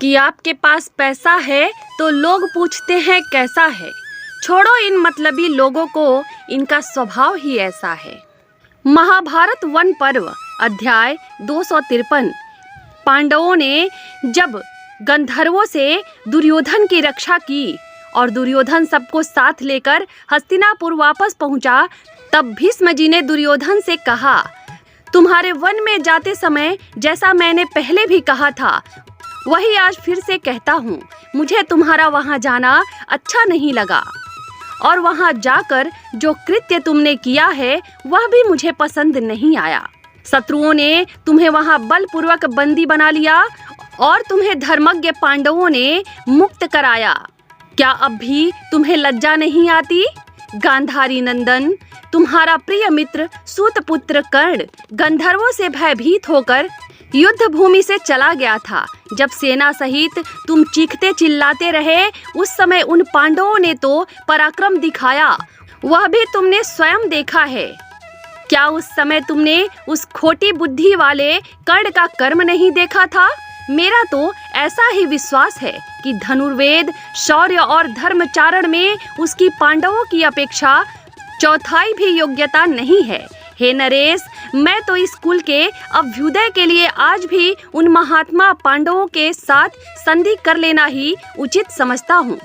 कि आपके पास पैसा है तो लोग पूछते हैं कैसा है। छोड़ो इन मतलबी लोगों को, इनका स्वभाव ही ऐसा है। महाभारत वन पर्व अध्याय 253। पांडवों ने जब गंधर्वों से दुर्योधन की रक्षा की और दुर्योधन सबको साथ लेकर हस्तिनापुर वापस पहुंचा, तब भीष्म जी ने दुर्योधन से कहा, तुम्हारे वन में जाते समय जैसा मैंने पहले भी कहा था वही आज फिर से कहता हूँ। मुझे तुम्हारा वहाँ जाना अच्छा नहीं लगा और वहाँ जाकर जो कृत्य तुमने किया है वह भी मुझे पसंद नहीं आया। शत्रुओं ने तुम्हें वहाँ बलपूर्वक बंदी बना लिया और तुम्हें धर्मज्ञ पांडवों ने मुक्त कराया। क्या अब भी तुम्हें लज्जा नहीं आती? गांधारी नंदन, तुम्हारा प्रिय मित्र सूतपुत्र कर्ण गंधर्वों से भयभीत होकर युद्ध भूमि से चला गया था। जब सेना सहित तुम चीखते चिल्लाते रहे, उस समय उन पांडवों ने तो पराक्रम दिखाया, वह भी तुमने स्वयं देखा है। क्या उस समय तुमने उस खोटी बुद्धि वाले कर्ण का कर्म नहीं देखा था? मेरा तो ऐसा ही विश्वास है कि धनुर्वेद, शौर्य और धर्मचारण में उसकी पांडवों की अपेक्षा चौथाई भी योग्यता नहीं है। हे नरेश, मैं तो इस कुल के अभ्युदय के लिए आज भी उन महात्मा पांडवों के साथ संधि कर लेना ही उचित समझता हूँ।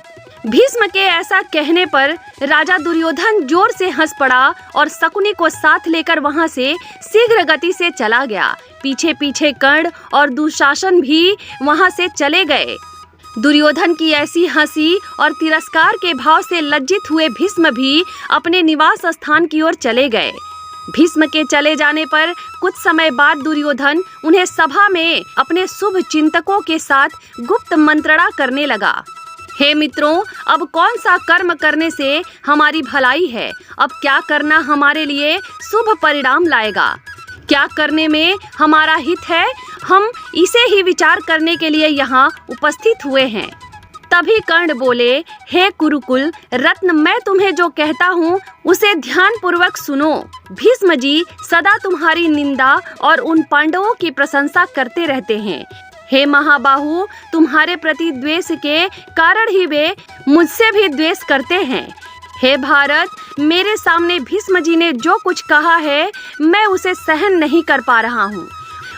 भीष्म के ऐसा कहने पर राजा दुर्योधन जोर से हंस पड़ा और शकुनी को साथ लेकर वहां से शीघ्र गति से चला गया। पीछे पीछे कर्ण और दुशासन भी वहां से चले गए। दुर्योधन की ऐसी हंसी और तिरस्कार के भाव से लज्जित हुए भीष्म भी अपने निवास स्थान की ओर चले गए। भीष्म के चले जाने पर कुछ समय बाद दुर्योधन उन्हें सभा में अपने शुभ चिंतकों के साथ गुप्त मंत्रणा करने लगा। हे मित्रों, अब कौन सा कर्म करने से हमारी भलाई है? अब क्या करना हमारे लिए शुभ परिणाम लाएगा? क्या करने में हमारा हित है? हम इसे ही विचार करने के लिए यहाँ उपस्थित हुए हैं। तभी कर्ण बोले, हे कुरुकुल रत्न, मैं तुम्हें जो कहता हूँ उसे ध्यान पूर्वक सुनो। भीष्म जी सदा तुम्हारी निंदा और उन पांडवों की प्रशंसा करते रहते हैं। हे महाबाहु, तुम्हारे प्रति द्वेष के कारण ही वे मुझसे भी द्वेष करते हैं। हे भारत, मेरे सामने भीष्म जी ने जो कुछ कहा है मैं उसे सहन नहीं कर पा रहा हूँ।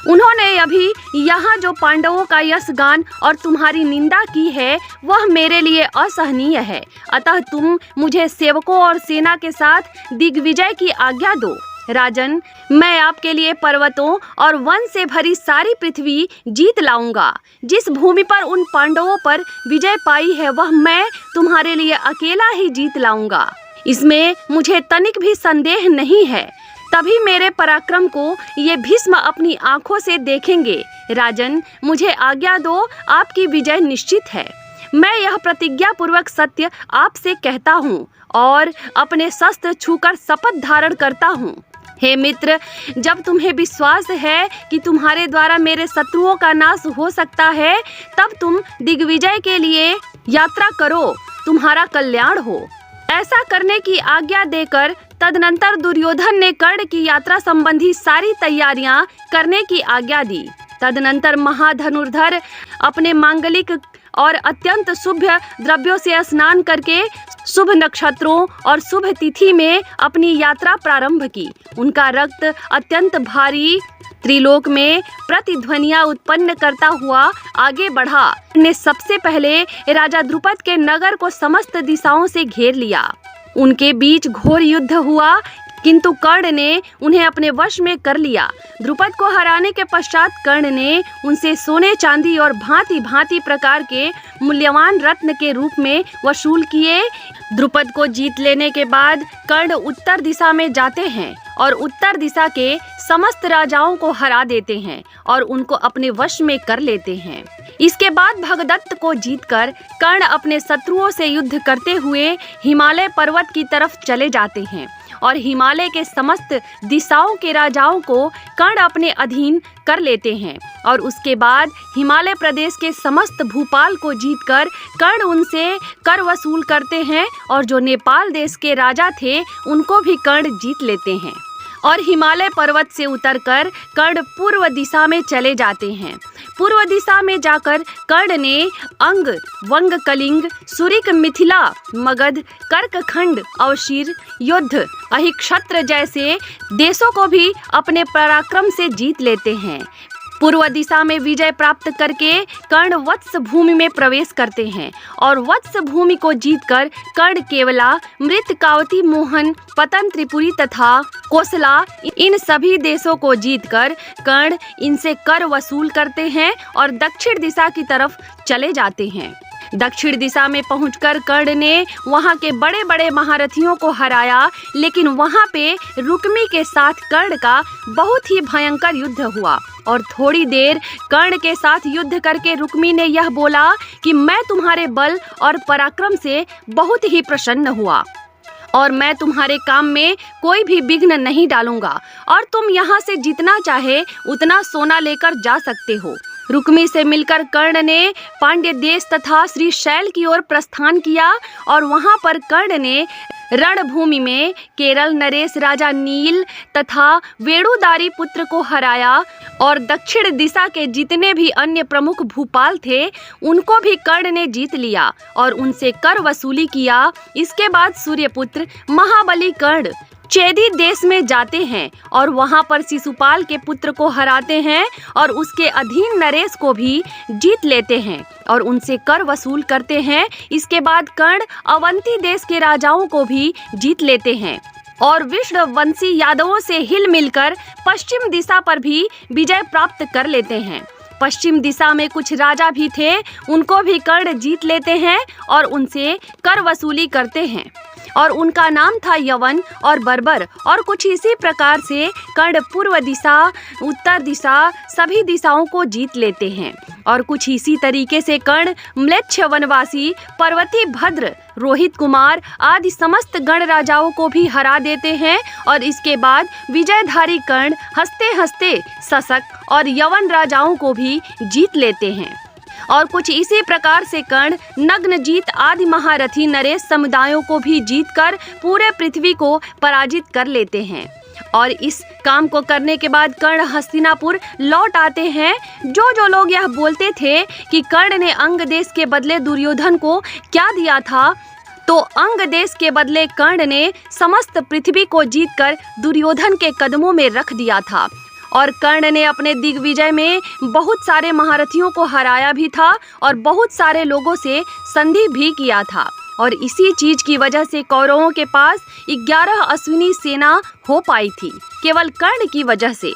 उन्होंने अभी यहाँ जो पांडवों का यश गान और तुम्हारी निंदा की है वह मेरे लिए असहनीय है। अतः तुम मुझे सेवकों और सेना के साथ दिग्विजय की आज्ञा दो। राजन, मैं आपके लिए पर्वतों और वन से भरी सारी पृथ्वी जीत लाऊंगा। जिस भूमि पर उन पांडवों पर विजय पाई है वह मैं तुम्हारे लिए अकेला ही जीत लाऊंगा। इसमें मुझे तनिक भी संदेह नहीं है। तभी मेरे पराक्रम को ये भीष्म अपनी आंखों से देखेंगे। राजन, मुझे आज्ञा दो, आपकी विजय निश्चित है। मैं यह प्रतिज्ञा पूर्वक सत्य आपसे कहता हूँ और अपने शस्त्र छूकर शपथ धारण करता हूँ। हे मित्र, जब तुम्हें विश्वास है कि तुम्हारे द्वारा मेरे शत्रुओं का नाश हो सकता है, तब तुम दिग्विजय के लिए यात्रा करो, तुम्हारा कल्याण हो। ऐसा करने की आज्ञा देकर तदनंतर दुर्योधन ने कर्ण की यात्रा संबंधी सारी तैयारियां करने की आज्ञा दी। तदनंतर महाधनुर्धर अपने मांगलिक और अत्यंत शुभ द्रव्यों से स्नान करके शुभ नक्षत्रों और शुभ तिथि में अपनी यात्रा प्रारंभ की। उनका रक्त अत्यंत भारी त्रिलोक में प्रतिध्वनियां उत्पन्न करता हुआ आगे बढ़ा। ने सबसे पहले राजा द्रुपद के नगर को समस्त दिशाओं से घेर लिया। उनके बीच घोर युद्ध हुआ, किंतु कर्ण ने उन्हें अपने वश में कर लिया। द्रुपद को हराने के पश्चात कर्ण ने उनसे सोने, चांदी और भांति भांति प्रकार के मूल्यवान रत्न के रूप में वसूल किए। द्रुपद को जीत लेने के बाद कर्ण उत्तर दिशा में जाते हैं और उत्तर दिशा के समस्त राजाओं को हरा देते हैं और उनको अपने वश में कर लेते हैं। इसके बाद भगदत्त को जीतकर कर्ण अपने शत्रुओं से युद्ध करते हुए हिमालय पर्वत की तरफ चले जाते हैं और हिमालय के समस्त दिशाओं के राजाओं को कर्ण अपने अधीन कर लेते हैं और उसके बाद हिमालय प्रदेश के समस्त भूपाल को जीतकर कर्ण उनसे कर वसूल करते हैं और जो नेपाल देश के राजा थे उनको भी कर्ण जीत लेते हैं और हिमालय पर्वत से उतरकर कर्ण पूर्व दिशा में चले जाते हैं। पूर्व दिशा में जाकर कर्ण ने अंग, वंग, कलिंग, सुरिक, मिथिला, मगध, कर्कखंड, अवशीर, युद्ध, अहिक्षत्र जैसे देशों को भी अपने पराक्रम से जीत लेते हैं। पूर्व दिशा में विजय प्राप्त करके कर्ण वत्स भूमि में प्रवेश करते हैं और वत्स भूमि को जीतकर कर्ण केवला, मृत, कावती, मोहन, पतन, त्रिपुरी तथा कोसला इन सभी देशों को जीतकर कर्ण इनसे कर वसूल करते हैं और दक्षिण दिशा की तरफ चले जाते हैं। दक्षिण दिशा में पहुंचकर कर्ण ने वहां के बड़े बड़े महारथियों को हराया, लेकिन वहां पे रुक्मी के साथ कर्ण का बहुत ही भयंकर युद्ध हुआ और थोड़ी देर कर्ण के साथ युद्ध करके रुक्मी ने यह बोला कि मैं तुम्हारे बल और पराक्रम से बहुत ही प्रसन्न हुआ और मैं तुम्हारे काम में कोई भी विघ्न नहीं डालूंगा और तुम यहाँ से जितना चाहे उतना सोना लेकर जा सकते हो। रुक्मी से मिलकर कर्ण ने पांड्य देश तथा श्रीशैल की ओर प्रस्थान किया और वहां पर कर्ण ने रणभूमि में केरल नरेश राजा नील तथा वेणुदारी पुत्र को हराया और दक्षिण दिशा के जितने भी अन्य प्रमुख भूपाल थे उनको भी कर्ण ने जीत लिया और उनसे कर वसूली किया। इसके बाद सूर्यपुत्र महाबली कर्ण चेदी देश में जाते हैं और वहां पर शिशुपाल के पुत्र को हराते हैं और उसके अधीन नरेश को भी जीत लेते हैं और उनसे कर वसूल करते हैं। इसके बाद कर्ण अवंती देश के राजाओं को भी जीत लेते हैं और विष्णुवंशी यादवों से हिल मिलकर पश्चिम दिशा पर भी विजय प्राप्त कर लेते हैं। पश्चिम दिशा में कुछ राजा भी थे, उनको भी कर्ण जीत लेते हैं और उनसे कर वसूली करते हैं और उनका नाम था यवन और बर्बर। और कुछ इसी प्रकार से कर्ण पूर्व दिशा, उत्तर दिशा सभी दिशाओं को जीत लेते हैं और कुछ इसी तरीके से कर्ण म्लेच्छ, वनवासी, पर्वती, भद्र, रोहित कुमार आदि समस्त गण राजाओं को भी हरा देते हैं और इसके बाद विजयधारी कर्ण हंसते हंसते शशक और यवन राजाओं को भी जीत लेते हैं और कुछ इसी प्रकार से कर्ण नग्नजीत आदि महारथी नरेश समुदायों को भी जीतकर पूरे पृथ्वी को पराजित कर लेते हैं। और इस काम को करने के बाद कर्ण हस्तिनापुर लौट आते हैं। जो लोग यह बोलते थे कि कर्ण ने अंग देश के बदले दुर्योधन को क्या दिया था, तो अंग देश के बदले कर्ण ने समस्त पृथ्वी को जीतकर दुर्योधन के कदमों में रख दिया था और कर्ण ने अपने दिग्विजय में बहुत सारे महारथियों को हराया भी था और बहुत सारे लोगों से संधि भी किया था और इसी चीज की वजह से कौरवों के पास 11 अश्विनी सेना हो पाई थी, केवल कर्ण की वजह से।